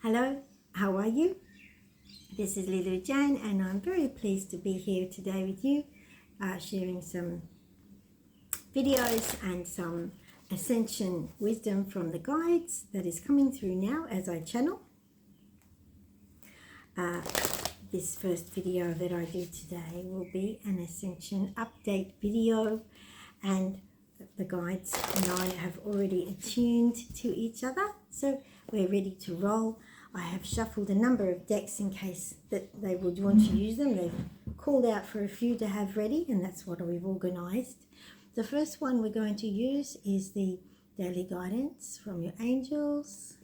Hello, how are you? This is Lulu Jane and I'm very pleased to be here today with you, sharing some videos and some Ascension wisdom from the guides that is coming through now as I channel. This first video that I do today will be an Ascension update video, and the guides and I have already attuned to each other, so we're ready to roll. I have shuffled a number of decks in case that they would want to use them. They've called out for a few to have ready, and that's what we've organised. The first one we're going to use is the Daily Guidance from your angels,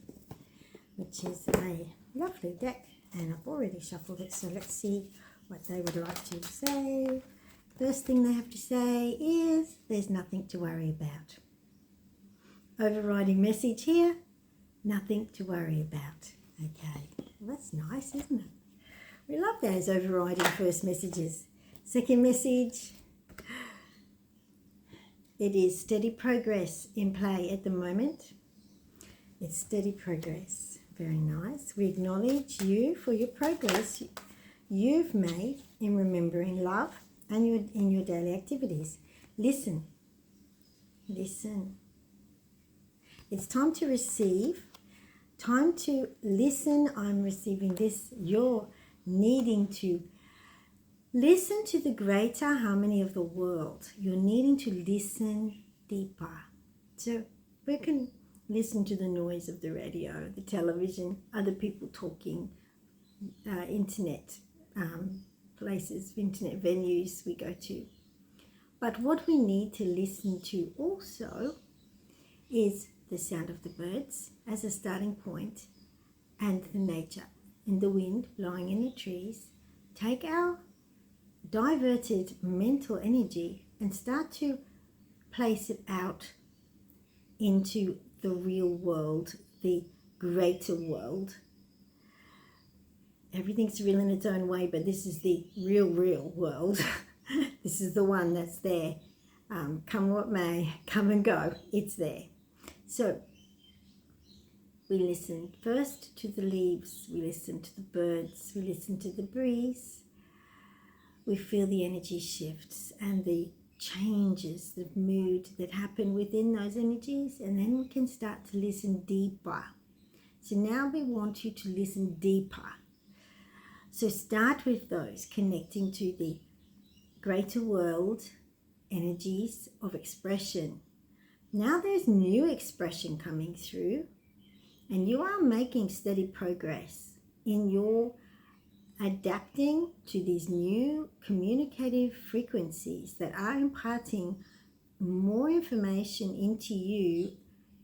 which is a lovely deck, and I've already shuffled it, so let's see what they would like to say. First thing they have to say is there's nothing to worry about. Overriding message here, nothing to worry about. Okay, well, that's nice, isn't it? We love those overriding first messages. Second message, it is steady progress in play at the moment. It's steady progress. Very nice. We acknowledge you for your progress you've made in remembering love and in your daily activities. Listen. It's time to receive. Time to listen. I'm receiving this. You're needing to listen to the greater harmony of the world. You're needing to listen deeper. So we can listen to the noise of the radio, the television, other people talking, internet places, internet venues we go to. But what we need to listen to also is the sound of the birds as a starting point, and the nature and the wind blowing in the trees. Take our diverted mental energy and start to place it out into the real world, the greater world. Everything's real in its own way, but this is the real world. This is the one that's there. Come what may, come and go, it's there. So we listen first to the leaves, we listen to the birds, we listen to the breeze. We feel the energy shifts and the changes, the mood that happen within those energies, and then we can start to listen deeper. So now we want you to listen deeper. So start with those connecting to the greater world energies of expression. Now there's new expression coming through, and you are making steady progress in your adapting to these new communicative frequencies that are imparting more information into you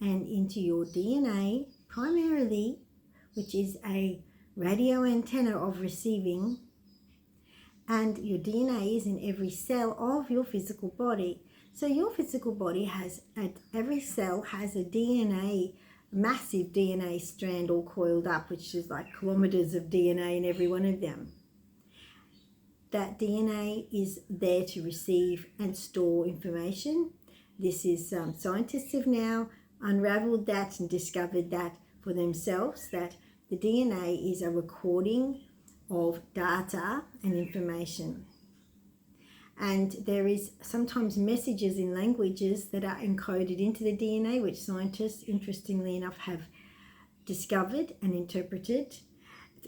and into your DNA primarily, which is a radio antenna of receiving, and your DNA is in every cell of your physical body. So your physical body has, every cell has a DNA, massive DNA strand all coiled up, which is like kilometers of DNA in every one of them. That DNA is there to receive and store information. This is, scientists have now unraveled that and discovered that for themselves, that the DNA is a recording of data and information. And there is sometimes messages in languages that are encoded into the DNA, which scientists, interestingly enough, have discovered and interpreted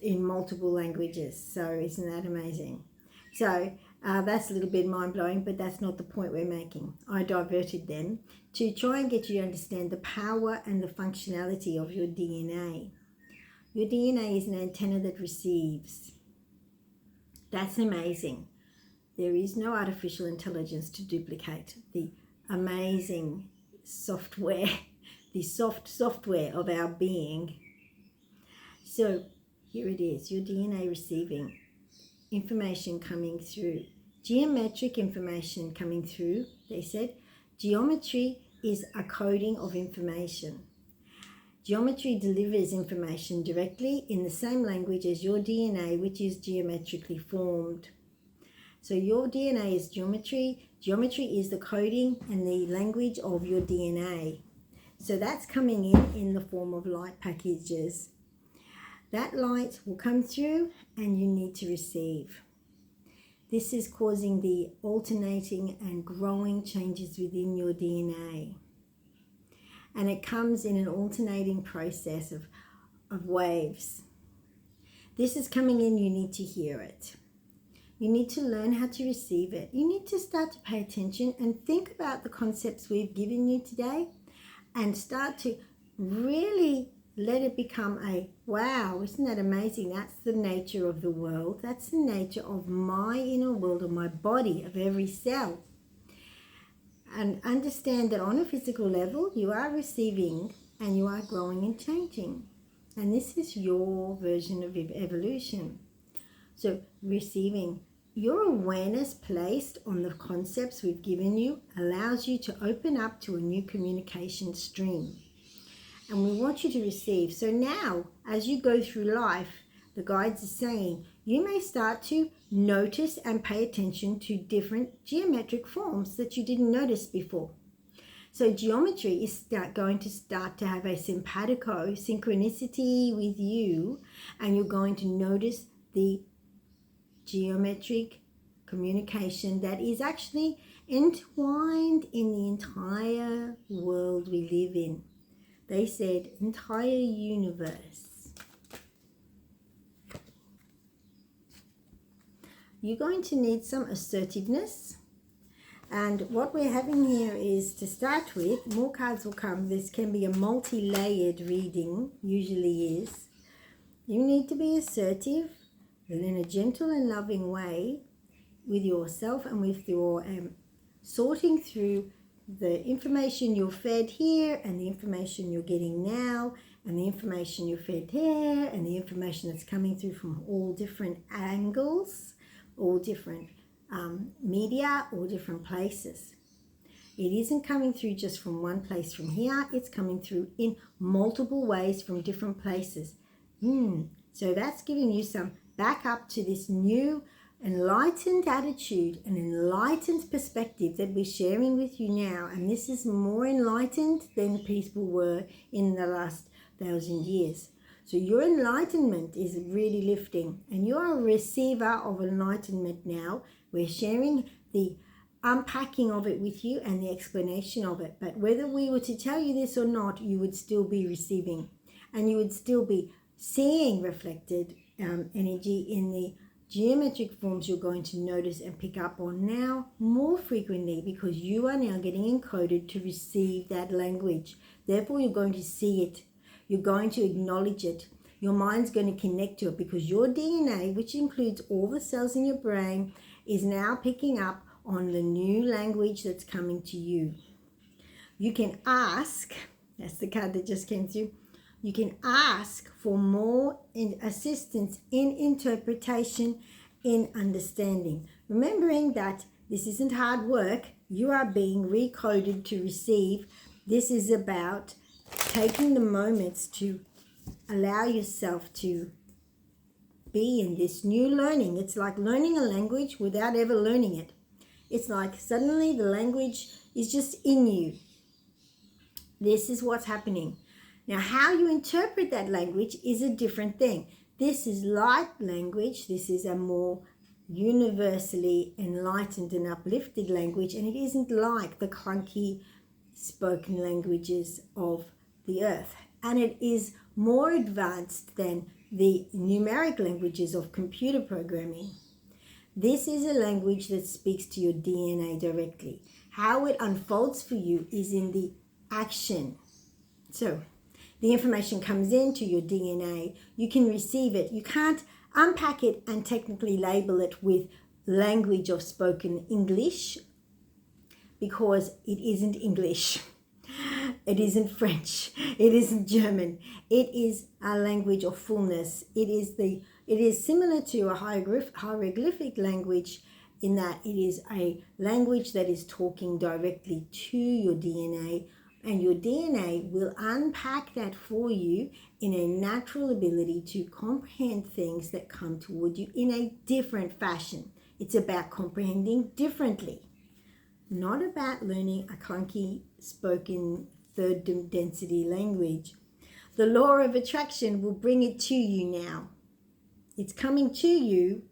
in multiple languages. So isn't that amazing? So that's a little bit mind-blowing, but that's not the point we're making. I diverted them to try and get you to understand the power and the functionality of your DNA. Your DNA is an antenna that receives. That's amazing. There is no artificial intelligence to duplicate the amazing software, the soft software of our being. So here it is, your DNA receiving information coming through, geometric information coming through. They said geometry is a coding of information. Geometry delivers information directly in the same language as your DNA, which is geometrically formed. So your DNA is geometry. Geometry is the coding and the language of your DNA. So that's coming in the form of light packages. That light will come through and you need to receive. This is causing the alternating and growing changes within your DNA. And it comes in an alternating process of waves. This is coming in, you need to hear it. You need to learn how to receive it. You need to start to pay attention and think about the concepts we've given you today and start to really let it become a, wow, isn't that amazing? That's the nature of the world. That's the nature of my inner world, of my body, of every cell. And understand that on a physical level, you are receiving and you are growing and changing. And this is your version of evolution. So receiving, your awareness placed on the concepts we've given you allows you to open up to a new communication stream. And we want you to receive. So now, as you go through life, the guides are saying, you may start to notice and pay attention to different geometric forms that you didn't notice before. So geometry is going to start to have a simpatico, synchronicity with you, and you're going to notice the geometric communication that is actually entwined in the entire world we live in. They said entire universe. You're going to need some assertiveness. And what we're having here is, to start with, more cards will come. This can be a multi-layered reading, usually is. You need to be assertive in a gentle and loving way with yourself and with your sorting through the information you're fed here and the information you're getting now and the information you're fed there and the information that's coming through from all different angles, all different media, all different places. It isn't coming through just from one place from here. It's coming through in multiple ways from different places. So that's giving you some back up to this new enlightened attitude and enlightened perspective that we're sharing with you now. And this is more enlightened than people were in the last 1,000 years. So your enlightenment is really lifting, and you are a receiver of enlightenment now. We're sharing the unpacking of it with you and the explanation of it. But whether we were to tell you this or not, you would still be receiving, and you would still be seeing reflected energy in the geometric forms you're going to notice and pick up on now more frequently, because you are now getting encoded to receive that language. Therefore, you're going to see it. You're going to acknowledge it. Your mind's going to connect to it, because your DNA, which includes all the cells in your brain, is now picking up on the new language that's coming to you. You can ask, that's the card that just came through, you can ask for more assistance in interpretation, in understanding. Remembering that this isn't hard work, you are being recoded to receive. This is about taking the moments to allow yourself to be in this new learning. It's like learning a language without ever learning it. It's like suddenly the language is just in you. This is what's happening. Now, how you interpret that language is a different thing. This is light language. This is a more universally enlightened and uplifted language, and it isn't like the clunky spoken languages of the earth. And it is more advanced than the numeric languages of computer programming. This is a language that speaks to your DNA directly. How it unfolds for you is in the action. So the information comes into your DNA. You can receive it. You can't unpack it and technically label it with language of spoken English, because it isn't English. It isn't French. It isn't German. It is a language of fullness. It is similar to a hieroglyphic language, in that it is a language that is talking directly to your DNA, and your DNA will unpack that for you in a natural ability to comprehend things that come toward you in a different fashion. It's about comprehending differently, not about learning a clunky spoken third density language. The law of attraction will bring it to you now. It's coming to you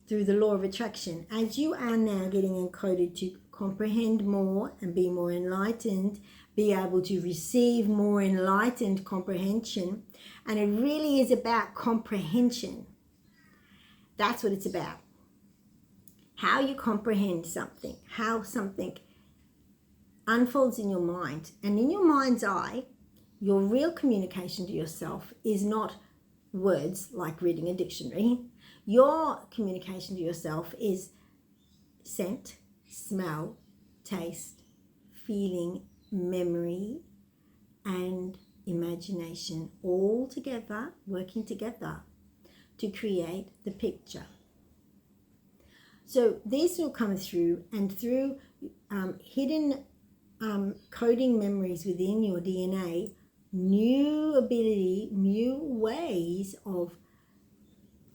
through the law of attraction. As you are now getting encoded to comprehend more and be more enlightened, be able to receive more enlightened comprehension. And it really is about comprehension. That's what it's about. How you comprehend something, how something unfolds in your mind. And in your mind's eye, your real communication to yourself is not words like reading a dictionary. Your communication to yourself is scent, smell, taste, feeling, memory, and imagination, all together, working together to create the picture. So these will come through, and through hidden coding memories within your DNA, new ability, new ways of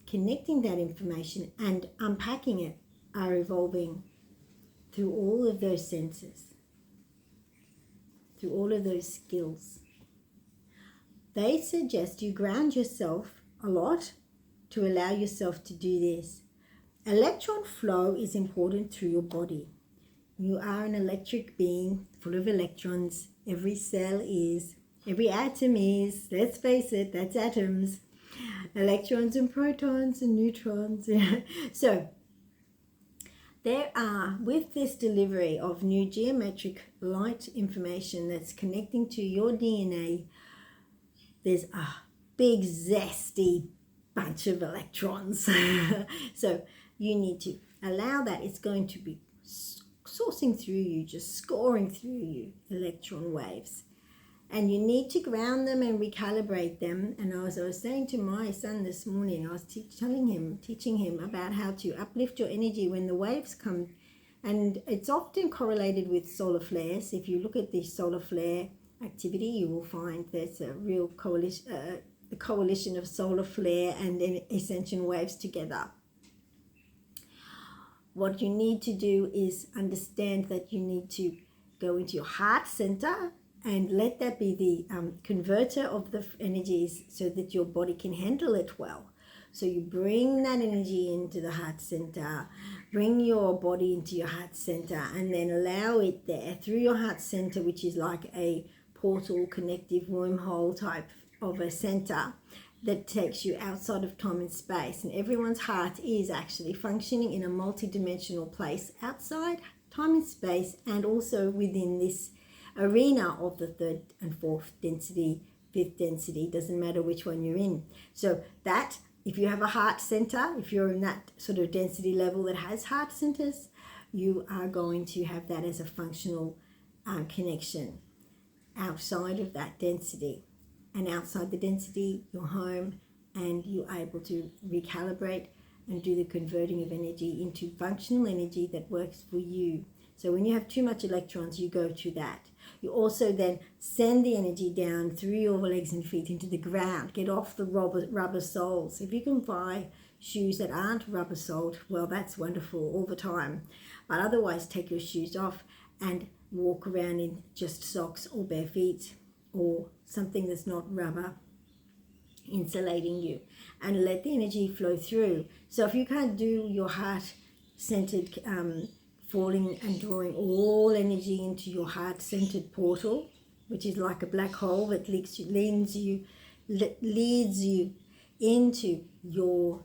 connecting that information and unpacking it are evolving through all of those senses, through all of those skills. They suggest you ground yourself a lot to allow yourself to do this. Electron flow is important through your body. You are an electric being full of electrons. Every cell is, every atom is, let's face it, that's atoms. Electrons and protons and neutrons. So there are, with this delivery of new geometric light information that's connecting to your DNA, there's a big zesty bunch of electrons. So you need to allow that. It's going to be sourcing through you, just scoring through you, electron waves. And you need to ground them and recalibrate them. And as I was saying to my son this morning, I was teaching him about how to uplift your energy when the waves come. And it's often correlated with solar flares. If you look at the solar flare activity, you will find there's a real coalition of solar flare and ascension waves together. What you need to do is understand that you need to go into your heart center and let that be the converter of the energies so that your body can handle it well. So you bring that energy into the heart center, bring your body into your heart center, and then allow it there through your heart center, which is like a portal, connective wormhole type of a center that takes you outside of time and space. And everyone's heart is actually functioning in a multi-dimensional place outside time and space, and also within this arena of the third and fourth density, fifth density, doesn't matter which one you're in. So that, if you have a heart center, if you're in that sort of density level that has heart centers, you are going to have that as a functional connection outside of that density. And outside the density, you're home, and you're able to recalibrate and do the converting of energy into functional energy that works for you. So when you have too much electrons, you go to that. You also then send the energy down through your legs and feet into the ground. Get off the rubber soles. If you can buy shoes that aren't rubber soled, well, that's wonderful all the time. But otherwise, take your shoes off and walk around in just socks or bare feet or something that's not rubber insulating you, and let the energy flow through. So if you can't do your heart-centered falling and drawing all energy into your heart-centered portal, which is like a black hole that leads you into your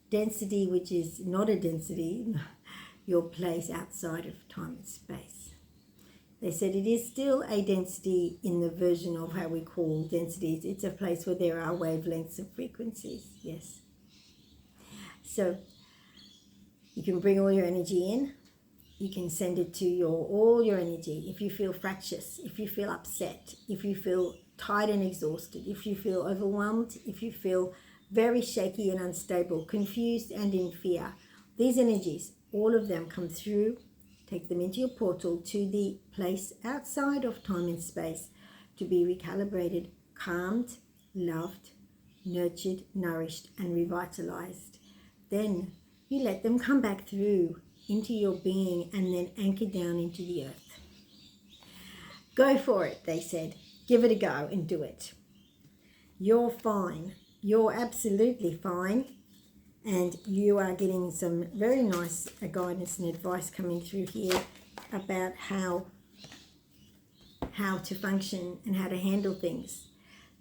density, which is not a density, your place outside of time and space. They said it is still a density in the version of how we call densities. It's a place where there are wavelengths and frequencies, yes. So you can bring all your energy in. You can send it to all your energy. If you feel fractious, if you feel upset, if you feel tired and exhausted, if you feel overwhelmed, if you feel very shaky and unstable, confused and in fear, these energies, all of them come through. Take them into your portal to the place outside of time and space to be recalibrated, calmed, loved, nurtured, nourished, and revitalized. Then you let them come back through into your being and then anchor down into the earth. Go for it, they said. Give it a go and do it. You're fine. You're absolutely fine. And you are getting some very nice guidance and advice coming through here about how to function and how to handle things.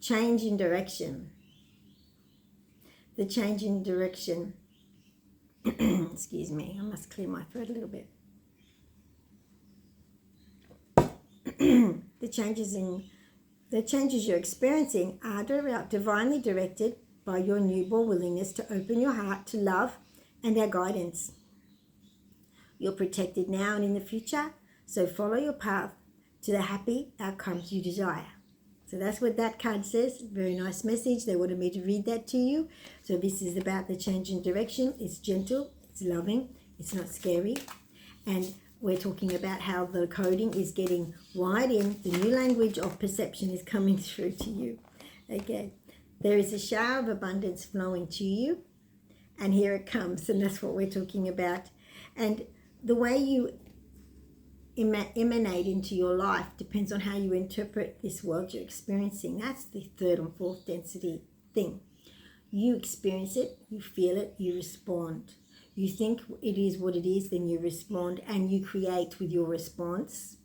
Change in direction. The change in direction. Excuse me, I must clear my throat a little bit. The changes you're experiencing are divinely directed by your newborn willingness to open your heart to love and our guidance. You're protected now and in the future, so follow your path to the happy outcomes you desire. So that's what that card says. Very nice message. They wanted me to read that to you. So this is about the change in direction. It's gentle, it's loving, it's not scary. And we're talking about how the coding is getting wide in. The new language of perception is coming through to you. Okay. There is a shower of abundance flowing to you. And here it comes. And that's what we're talking about. And the way you emanate into your life depends on how you interpret this world you're experiencing. That's the third and fourth density thing. You experience it, you feel it, you respond. You think it is what it is, then you respond, and you create with your response,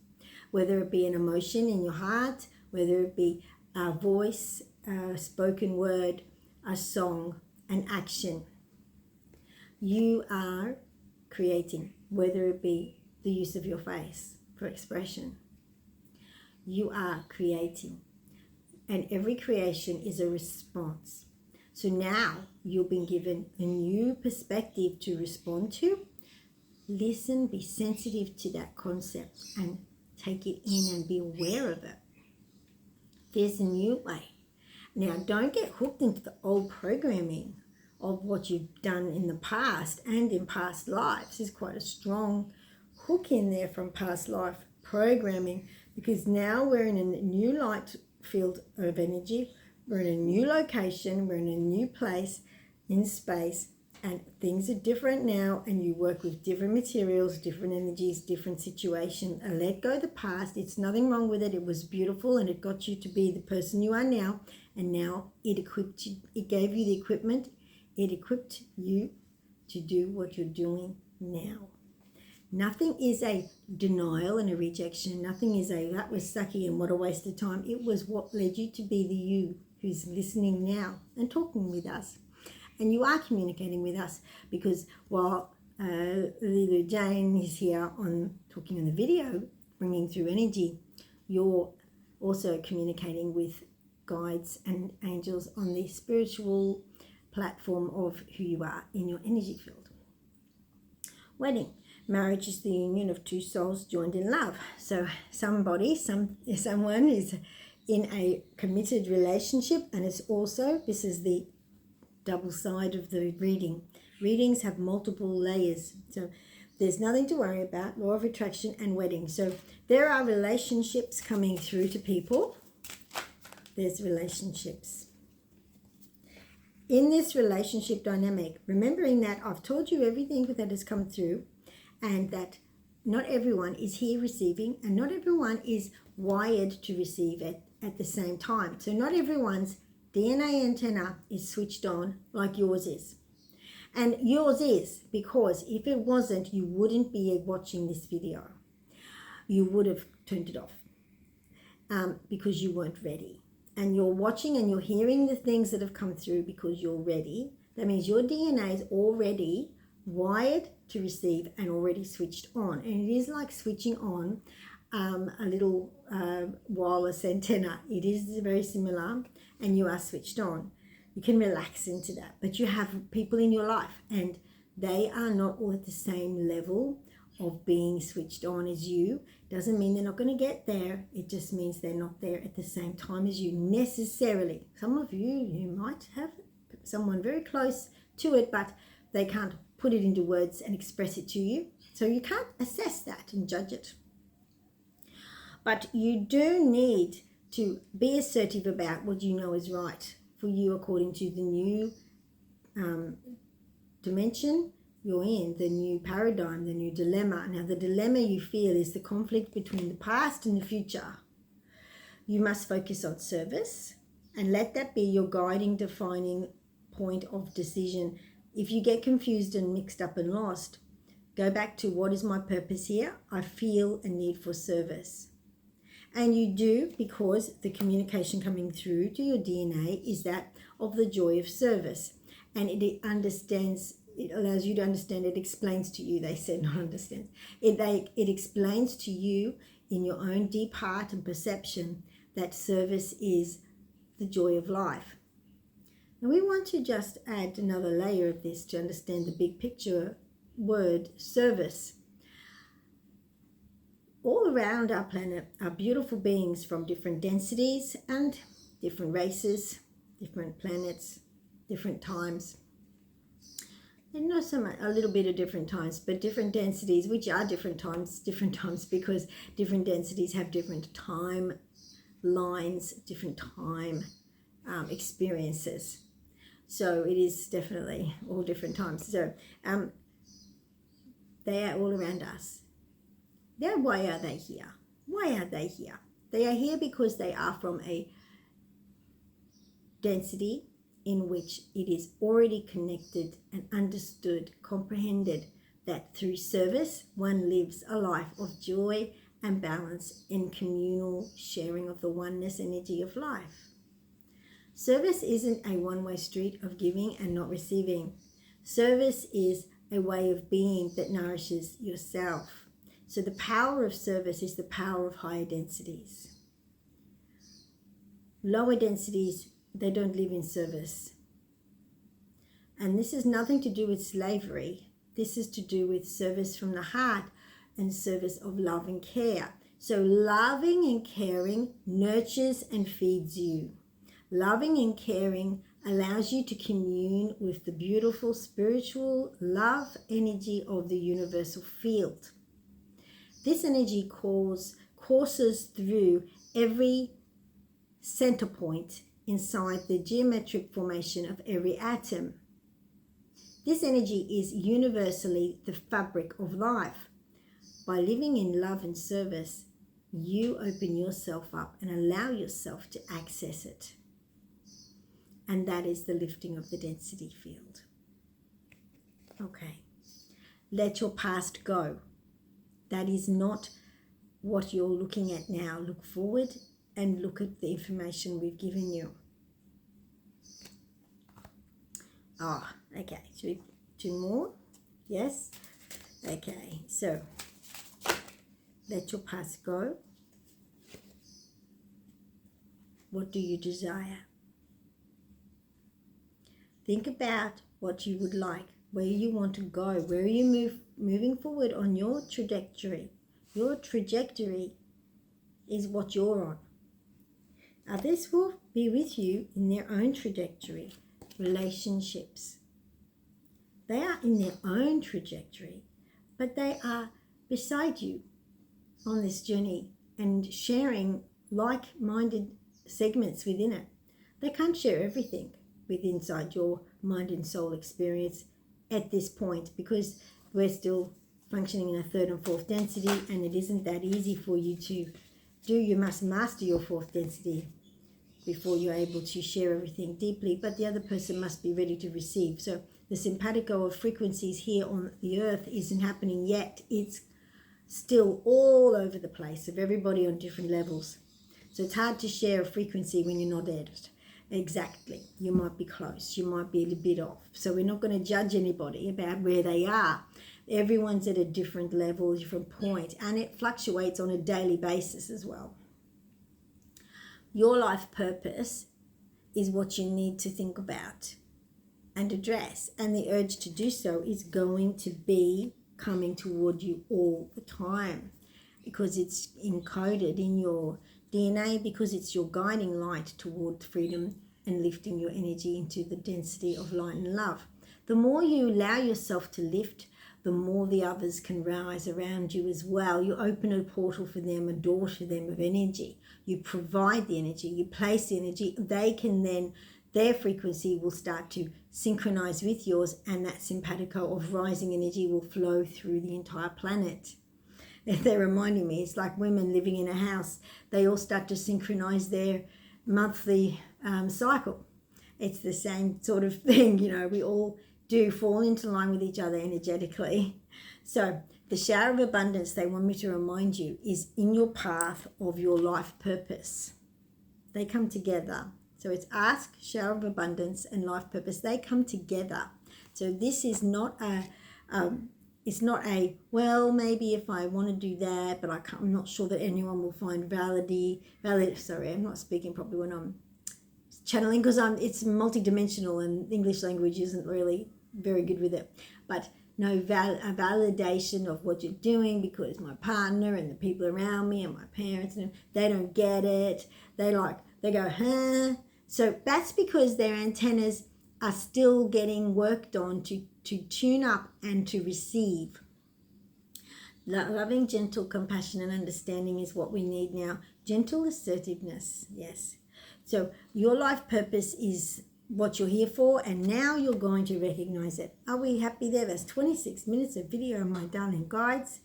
whether it be an emotion in your heart, whether it be a voice, a spoken word, a song, an action. You are creating, whether it be the use of your face for expression. You are creating, and every creation is a response. So now you've been given a new perspective to respond to. Listen, be sensitive to that concept and take it in and be aware of it. There's a new way. Now, don't get hooked into the old programming of what you've done in the past and in past lives. There's quite a strong hook in there from past life programming, because now we're in a new light field of energy. We're in a new location. We're in a new place in space, and things are different now, and you work with different materials, different energies, different situations. And let go of the past. It's nothing wrong with it. It was beautiful, and it got you to be the person you are now. And now it equipped you. It gave you the equipment. It equipped you to do what you're doing now. Nothing is a denial and a rejection. Nothing is a, that was sucky and what a waste of time. It was what led you to be the you who's listening now and talking with us. And you are communicating with us, because while Lulu Jane is here on talking on the video, bringing through energy, you're also communicating with guides and angels on the spiritual platform of who you are in your energy field. Wedding. Marriage is the union of two souls joined in love. So someone is in a committed relationship, and it's also, this is the double side of the reading. Readings have multiple layers. So there's nothing to worry about. Law of attraction and wedding. So there are relationships coming through to people. There's relationships. In this relationship dynamic, remembering that I've told you everything that has come through, and that not everyone is here receiving, and not everyone is wired to receive it at the same time. So not everyone's DNA antenna is switched on like yours is. And yours is, because if it wasn't, you wouldn't be watching this video. You would have turned it off because you weren't ready. And you're watching and you're hearing the things that have come through because you're ready. That means your DNA is already wired to receive and already switched on. And it is like switching on a little wireless antenna. It is very similar, and you are switched on. You can relax into that, but you have people in your life, and they are not all at the same level of being switched on as you. Doesn't mean they're not going to get there. It just means they're not there at the same time as you necessarily. Some of you might have someone very close to it, but they can't put it into words and express it to you. So you can't assess that and judge it. But you do need to be assertive about what you know is right for you according to the new dimension you're in, the new paradigm, the new dilemma. Now, the dilemma you feel is the conflict between the past and the future. You must focus on service And let that be your guiding, defining point of decision. If you get confused and mixed up and lost, go back to, what is my purpose here? I feel a need for service. And you do, because the communication coming through to your DNA is that of the joy of service. And it understands, it allows you to understand, it explains to you, they said, not understands. It explains to you in your own deep heart and perception that service is the joy of life. Now we want to just add another layer of this to understand the big picture word, service. All around our planet are beautiful beings from different densities and different races, different planets, different times. And not so much, a little bit of different times, but different densities, which are different times because different densities have different time lines, different time experiences. So it is definitely all different times. So they are all around us. Now, why are they here? Why are they here? They are here because they are from a density in which it is already connected and understood, comprehended, that through service one lives a life of joy and balance and communal sharing of the oneness energy of life. Service isn't a one-way street of giving and not receiving. Service is a way of being that nourishes yourself. So the power of service is the power of higher densities. Lower densities, they don't live in service. And this has nothing to do with slavery. This is to do with service from the heart and service of love and care. So loving and caring nurtures and feeds you. Loving and caring allows you to commune with the beautiful spiritual love energy of the universal field. This energy courses through every center point inside the geometric formation of every atom. This energy is universally the fabric of life. By living in love and service, you open yourself up and allow yourself to access it. And that is the lifting of the density field. Okay. Let your past go. That is not what you're looking at now. Look forward and look at the information we've given you. Okay. Should we do more? Yes? Okay. So, let your past go. What do you desire? Think about what you would like, where you want to go, where are you moving forward on your trajectory. Your trajectory is what you're on. Others will be with you in their own trajectory. Relationships. They are in their own trajectory, but they are beside you on this journey and sharing like-minded segments within it. They can't share everything with inside your mind and soul experience at this point because we're still functioning in a third and fourth density, and it isn't that easy for you to do. You must master your fourth density before you're able to share everything deeply, but the other person must be ready to receive. So the simpatico of frequencies here on the earth isn't happening yet. It's still all over the place of everybody on different levels. So it's hard to share a frequency when you're not at it. Exactly. You might be close. You might be a little bit off. So we're not going to judge anybody about where they are. Everyone's at a different level, different point, and it fluctuates on a daily basis as well. Your life purpose is what you need to think about and address, and the urge to do so is going to be coming toward you all the time because it's encoded in your DNA, because it's your guiding light toward freedom and lifting your energy into the density of light and love. The more you allow yourself to lift, the more the others can rise around you as well. You open a portal for them, a door to them of energy. You provide the energy, you place the energy. They can then, their frequency will start to synchronize with yours, and that simpatico of rising energy will flow through the entire planet. They're reminding me, it's like women living in a house. They all start to synchronize their monthly cycle. It's the same sort of thing, you know, we all do fall into line with each other energetically. So the shower of abundance, they want me to remind you, is in your path of your life purpose. They come together. So it's ask, shower of abundance, and life purpose. They come together. So this is not it's not a, well, maybe if I want to do that, but I'm not sure that anyone will find sorry, I'm not speaking properly when I'm channeling, because it's multidimensional and English language isn't really very good with it. But no a validation of what you're doing, because my partner and the people around me and my parents, and they don't get it. They go, huh? So that's because their antennas are still getting worked on to tune up and to receive. Loving, gentle, compassion, and understanding is what we need now. Gentle assertiveness, yes. So your life purpose is what you're here for, and now you're going to recognize it. Are we happy there? That's 26 minutes of video, my darling guides.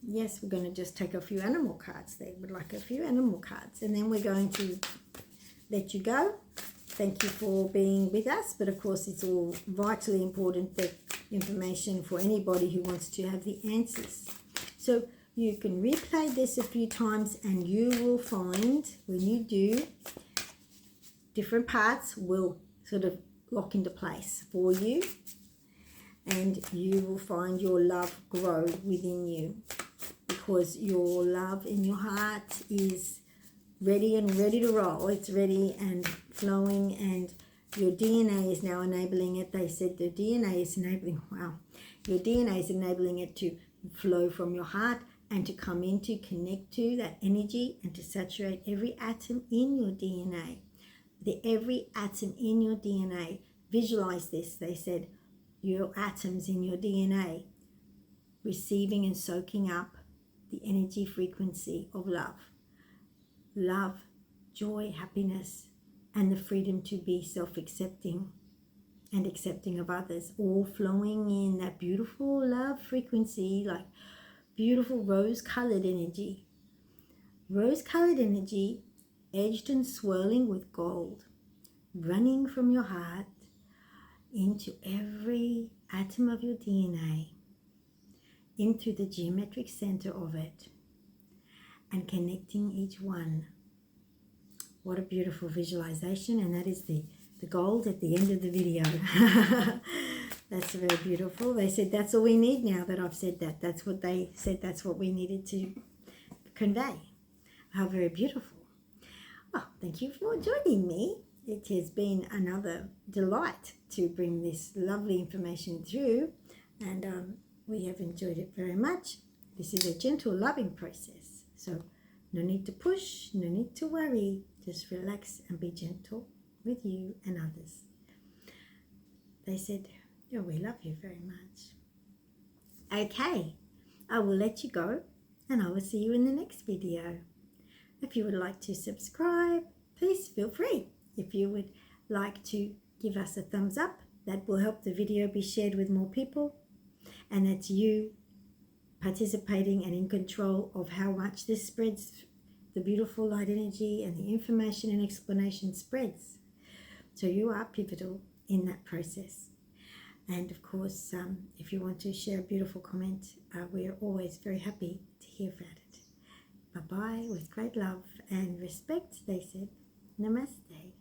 Yes, we're going to just take a few animal cards there. We'd like a few animal cards, and then we're going to let you go. Thank you for being with us, but of course it's all vitally important, the information for anybody who wants to have the answers. So you can replay this a few times, and you will find, when you do, different parts will sort of lock into place for you, and you will find your love grow within you, because your love in your heart is ready to roll. It's ready and flowing, and your DNA is now enabling it. They said the DNA is enabling, wow, your DNA is enabling it to flow from your heart and to come in, to connect to that energy and to saturate every atom in your DNA. Every atom in your DNA. Visualize this. They said your atoms in your DNA receiving and soaking up the energy frequency of love. Love, joy, happiness, and the freedom to be self-accepting and accepting of others, all flowing in that beautiful love frequency, like beautiful rose-colored energy. Rose-colored energy, edged and swirling with gold, running from your heart into every atom of your DNA, into the geometric center of it, and connecting each one. What a beautiful visualization, and that is the gold at the end of the video. That's very beautiful. They said that's all we need now that I've said that. That's what they said, that's what we needed to convey. How very beautiful. Oh, thank you for joining me. It has been another delight to bring this lovely information through, and we have enjoyed it very much. This is a gentle, loving process. So no need to push, no need to worry. Just relax and be gentle with you and others. They said, oh, we love you very much. Okay, I will let you go, and I will see you in the next video. If you would like to subscribe, please feel free. If you would like to give us a thumbs up, that will help the video be shared with more people. And that's you participating and in control of how much this spreads, the beautiful light energy and the information and explanation spreads. So you are pivotal in that process. And of course, if you want to share a beautiful comment, we're always very happy to hear about it. Bye-bye, with great love and respect, they said. Namaste.